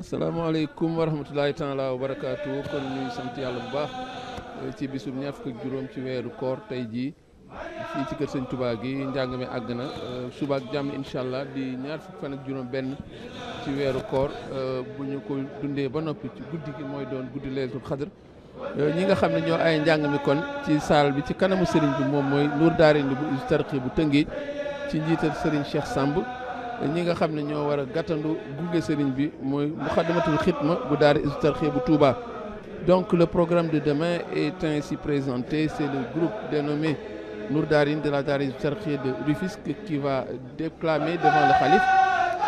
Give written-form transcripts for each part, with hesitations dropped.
asalaamaaleykum wa rahmatulahi taala wa barakaatu kon ñuy sant yàlla bu baax ci bisub ñaar fukk ak juróom ci weeru koor tey jii fii ci kër sëñ Touba gi njàng mi àgg na suba ak jàmm incha allah di ñaar fukk fan ak juróom benn ci weeru koor bu ñu ko dundee ba noppi ci guddi gi mooy doon guddi Laylatul Qadr ñi nga xam ne ñoo ay njàng mi kon ci saal bi ci kanamu sëriñ bi moom mooy Nour Daarayni bu Hizbut Tarqiyyah bu Tëngéej ci njiital sëriñ Cheikh Samb ñi nga xam ne ñoo war a gàttandu gunge sëriñ bi mooy Muxaddamatul Xidma bu daara Hizbut Tarqiyyah bu Touba. Donc le programme de demain est ainsi présenté. C'est le groupe dénommé Nour Daarayni de la daara Hizbut Tarqiyyah de Rufisque qui va déclamer devant le khalife,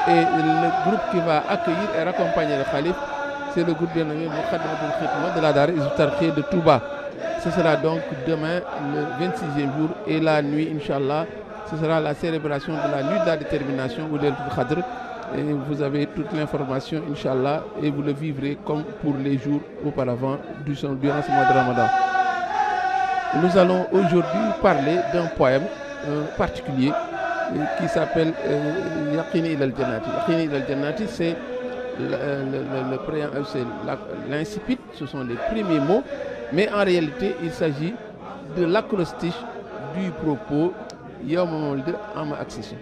et le groupe qui va accueillir et raccompagner le khalife, c'est le groupe dénommé Muxaddamatul Xidma de la daara Hizbut Tarqiyyah de Touba. Ce sera donc demain le 26e jour et la nuit, Inch'Allah. Ce sera la célébration de la nuit de la détermination ou de Laylatul Qadr. Et vous avez toute l'information, Inch'Allah, et vous le vivrez comme pour les jours auparavant durant ce mois de Ramadan. Nous allons aujourd'hui parler d'un poème particulier qui s'appelle Yaqini ilal Jannati. Yaqini ilal Jannati, c'est l'incipit, ce sont les premiers mots, mais en réalité, il s'agit de l'acrostiche du propos Yawma Mawlid Ama Accession.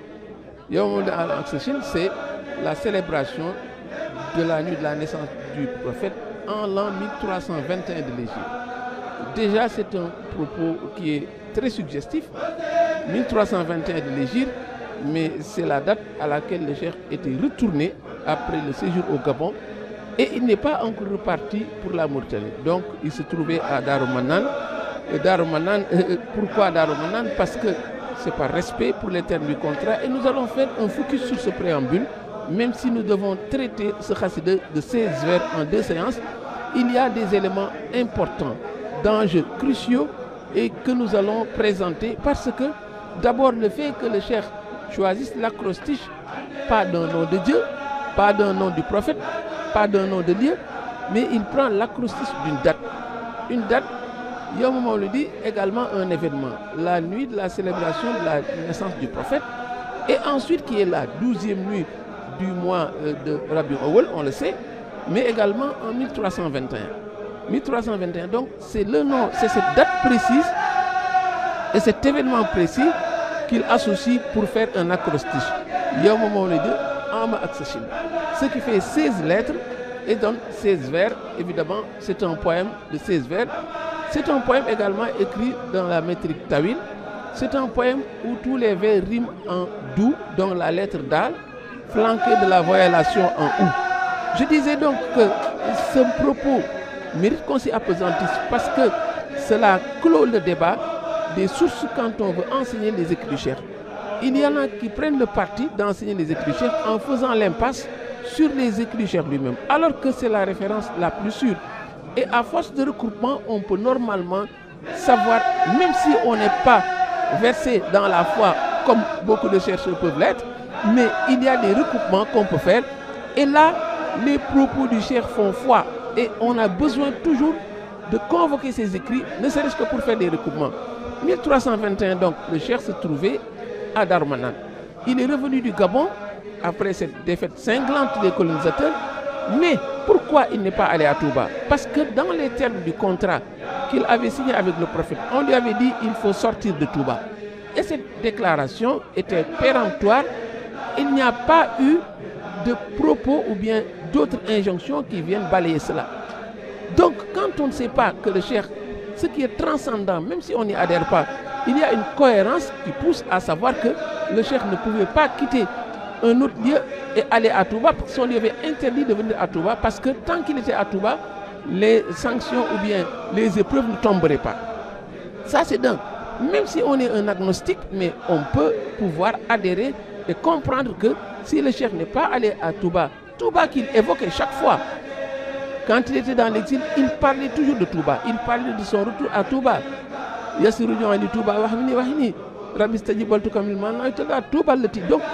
Yawma Mawlid Ama Accession, c'est la célébration de la nuit de la naissance du prophète en l'an 1321 de l'Égypte. Déjà, c'est un propos qui est très suggestif. 1321 de l'Égypte, mais c'est la date à laquelle le cheikh était retourné après le séjour au Gabon, et il n'est pas encore reparti pour la Mauritanie. Donc, il se trouvait à Darou Manane. Pourquoi Darou Manane? Parce que c'est par respect pour les termes du contrat, et nous allons faire un focus sur ce préambule, même si nous devons traiter ce khassida de 16 vers en 2 séances. Il y a des éléments importants, d'enjeux cruciaux, et que nous allons présenter, parce que d'abord le fait que le cheikh choisisse l'acrostiche, pas d'un nom de Dieu, pas d'un nom du prophète, pas d'un nom de lieu, mais il prend l'acrostiche d'une date. Une date, Yawma Mawlidi, également un événement, la nuit de la célébration de la naissance du prophète, et ensuite qui est la 12e nuit du mois de Rabiul Awwal, on le sait, mais également en 1321. 1321, donc c'est le nom, c'est cette date précise et cet événement précis qu'il associe pour faire un acrostiche. Yawma Mawlid Ama Aksachim. Ce qui fait 16 lettres et donne 16 vers. Évidemment, c'est un poème de 16 vers. C'est un poème également écrit dans la métrique Tawil. C'est un poème où tous les vers riment en dou, dont la lettre Dal, flanquée de la voyellation en ou. Je disais donc que ce propos mérite qu'on s'y appesantisse parce que cela clôt le débat des sources quand on veut enseigner les écrits du Cheikh. Il y en a qui prennent le parti d'enseigner les écrits du Cheikh en faisant l'impasse sur les écrits du Cheikh lui-même, alors que c'est la référence la plus sûre. Et à force de recoupement, on peut normalement savoir, même si on n'est pas versé dans la foi comme beaucoup de chercheurs peuvent l'être, mais il y a des recoupements qu'on peut faire. Et là, les propos du Cheikh font foi. Et on a besoin toujours de convoquer ces écrits, ne serait-ce que pour faire des recoupements. 1321, donc, le Cheikh se trouvait à Darmanan. Il est revenu du Gabon après cette défaite cinglante des colonisateurs. Mais pourquoi il n'est pas allé à Touba? Parce que dans les termes du contrat qu'il avait signé avec le prophète, on lui avait dit qu'il faut sortir de Touba. Et cette déclaration était péremptoire. Il n'y a pas eu de propos ou bien d'autres injonctions qui viennent balayer cela. Donc quand on ne sait pas que le Cheikh, ce qui est transcendant, même si on n'y adhère pas, il y a une cohérence qui pousse à savoir que le Cheikh ne pouvait pas quitter un autre lieu et aller à Touba parce qu'on lui avait interdit de venir à Touba parce que tant qu'il était à Touba, les sanctions ou bien les épreuves ne tomberaient pas. Ça c'est d'un. Même si on est un agnostique, mais on peut pouvoir adhérer et comprendre que si le Cheikh n'est pas allé à Touba, Touba qu'il évoquait chaque fois, quand il était dans l'exil, il parlait toujours de Touba. Il parlait de son retour à Touba. Donc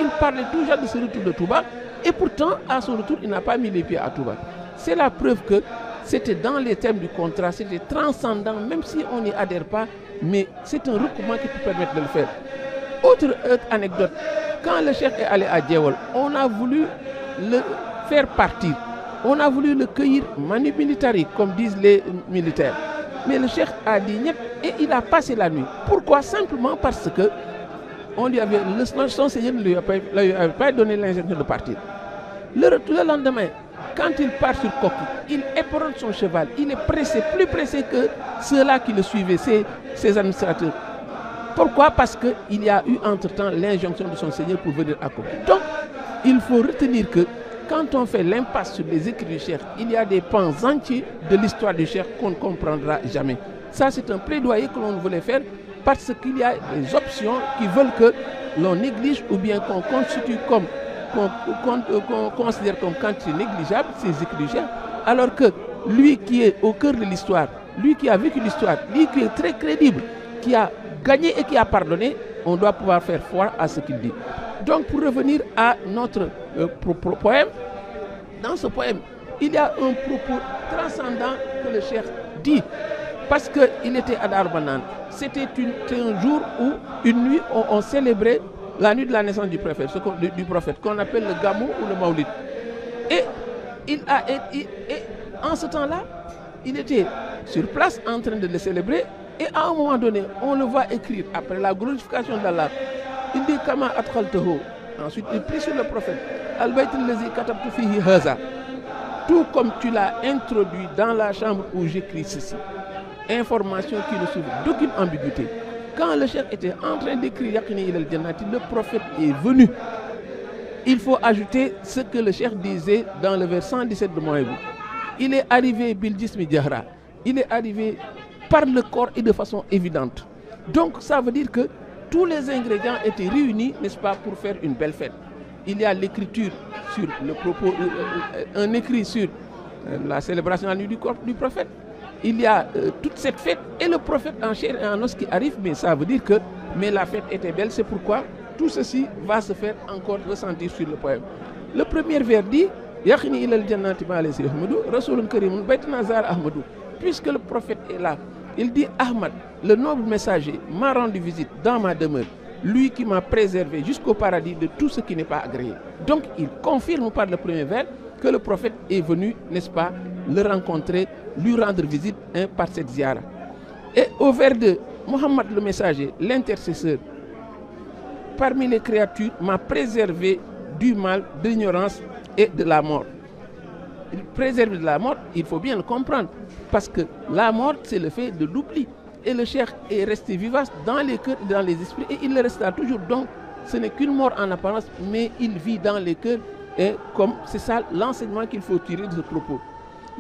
il parlait toujours de ce retour de Touba et pourtant à son retour il n'a pas mis les pieds à Touba. C'est la preuve que c'était dans les termes du contrat, c'était transcendant même si on n'y adhère pas, mais c'est un recoupement qui peut permettre de le faire. Autre anecdote, quand le Cheikh est allé à Djewol, on a voulu le faire partir, on a voulu le cueillir manu militari comme disent les militaires. Mais le Cheikh a dit niet et il a passé la nuit. Pourquoi? Simplement parce que on lui avait, son Seigneur ne lui avait pas donné l'injonction de partir. Le lendemain, quand il part sur Koki, il éperonne son cheval. Il est pressé, plus pressé que ceux-là qui le suivaient, ses administrateurs. Pourquoi? Parce qu'il y a eu entre-temps l'injonction de son Seigneur pour venir à Koki. Donc, il faut retenir que quand on fait l'impasse sur les écrits du Cheikh, il y a des pans entiers de l'histoire du Cheikh qu'on ne comprendra jamais. Ça, c'est un plaidoyer que l'on voulait faire parce qu'il y a des options qui veulent que l'on néglige ou bien qu'on constitue comme, qu'on considère comme quantité négligeable ces écrits du Cheikh, alors que lui qui est au cœur de l'histoire, lui qui a vécu l'histoire, lui qui est très crédible, qui a gagné et qui a pardonné, on doit pouvoir faire foi à ce qu'il dit. Donc pour revenir à notre poème, dans ce poème, il y a un propos transcendant que le Cheikh dit, parce qu'il était à Darmanan. C'était un jour où, une nuit, on célébrait la nuit de la naissance du prophète, qu'on appelle le Gamou ou le Maulid. Et en ce temps-là, il était sur place en train de le célébrer, et à un moment donné, on le voit écrire, après la glorification d'Allah, il dit Kama Adkhaltahu. Ensuite, il prie sur le prophète. Al-Bayt allazi katabtu fihi haza. Tout comme tu l'as introduit dans la chambre où j'écris ceci. Information qui ne souffre d'aucune ambiguïté. Quand le Cheikh était en train d'écrire Yaqini ilal Jannati, le prophète est venu. Il faut ajouter ce que le Cheikh disait dans le vers 117 de Mouaïbou. Il est arrivé bil jismi jahra. Il est arrivé par le corps et de façon évidente. Donc ça veut dire que tous les ingrédients étaient réunis, n'est-ce pas, pour faire une belle fête. Il y a l'écriture sur le propos, un écrit sur la célébration de la nuit du corps du prophète. Il y a toute cette fête et le prophète en chair et en os qui arrive, mais ça veut dire que la fête était belle, c'est pourquoi tout ceci va se faire encore ressentir sur le poème. Le premier vers dit Yakhni ilal jannati ma alayhi ahmadou rasulun karimun baytuna zar ahmadou. Puisque le prophète est là, il dit Ahmad, le noble messager, m'a rendu visite dans ma demeure, lui qui m'a préservé jusqu'au paradis de tout ce qui n'est pas agréé. Donc il confirme par le premier vers que le prophète est venu, n'est-ce pas, le rencontrer, lui rendre visite par cette ziara. Et au vers de Mohammed le messager, l'intercesseur, parmi les créatures, m'a préservé du mal, de l'ignorance et de la mort. Préserver de la mort, il faut bien le comprendre, parce que la mort, c'est le fait de l'oubli. Et le cheikh est resté vivace dans les cœurs et dans les esprits, et il le restera toujours. Donc, ce n'est qu'une mort en apparence, mais il vit dans les cœurs, et comme c'est ça l'enseignement qu'il faut tirer de ce propos.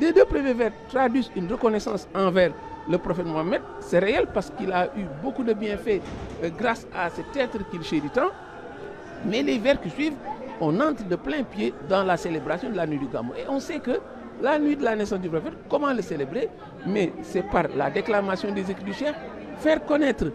Les deux premiers vers traduisent une reconnaissance envers le prophète Mohammed. C'est réel parce qu'il a eu beaucoup de bienfaits grâce à cet être qu'il chérit tant. Mais les vers qui suivent, on entre de plein pied dans la célébration de la nuit du Gamou. Et on sait que la nuit de la naissance du prophète, comment le célébrer? Mais c'est par la déclamation des écrits du cheikh, faire connaître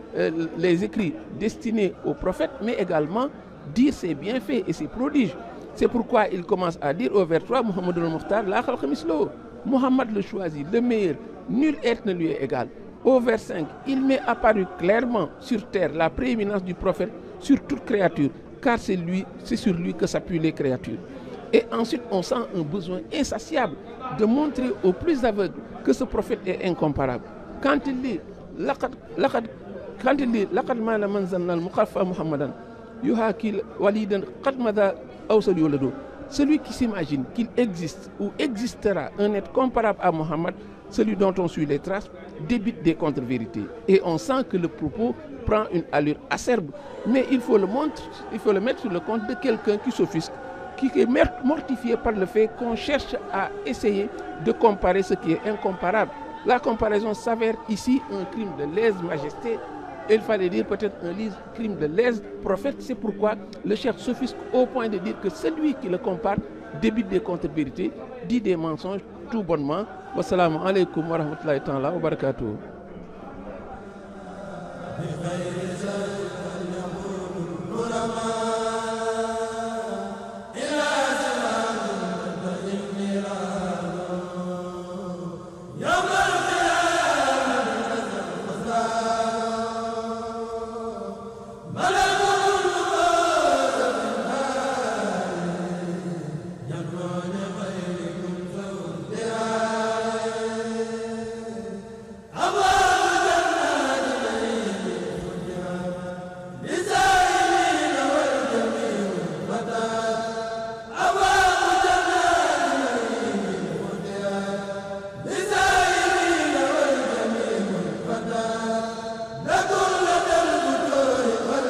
les écrits destinés au prophète, mais également dire ses bienfaits et ses prodiges. C'est pourquoi il commence à dire au vers 3, Muhammad al-Mukhtar, la khalqa mislo, Muhammad le choisi, le meilleur, nul être ne lui est égal. Au vers 5, il m'est apparu clairement sur terre la prééminence du prophète sur toute créature, car c'est sur lui que s'appuient les créatures. Et ensuite, on sent un besoin insatiable de montrer aux plus aveugles que ce prophète est incomparable. Quand il dit Laqad mala man zanna al-mukhaffa Muhammadan yuhakil walidan qad mada awsal yuladu. Celui qui s'imagine qu'il existe ou existera un être comparable à Mohammed, celui dont on suit les traces, débite des contre-vérités. Et on sent que le propos prend une allure acerbe. Mais il faut le mettre sur le compte de quelqu'un qui s'offusque, qui est mortifié par le fait qu'on cherche à essayer de comparer ce qui est incomparable. La comparaison s'avère ici un crime de lèse-majesté. Il fallait dire peut-être un crime de lèse-prophète. C'est pourquoi le cheikh s'offusque au point de dire que celui qui le compare débite des contre-vérités, dit des mensonges tout bonnement. Wassalamu alaikum wa rahmatullahi wa barakatuh.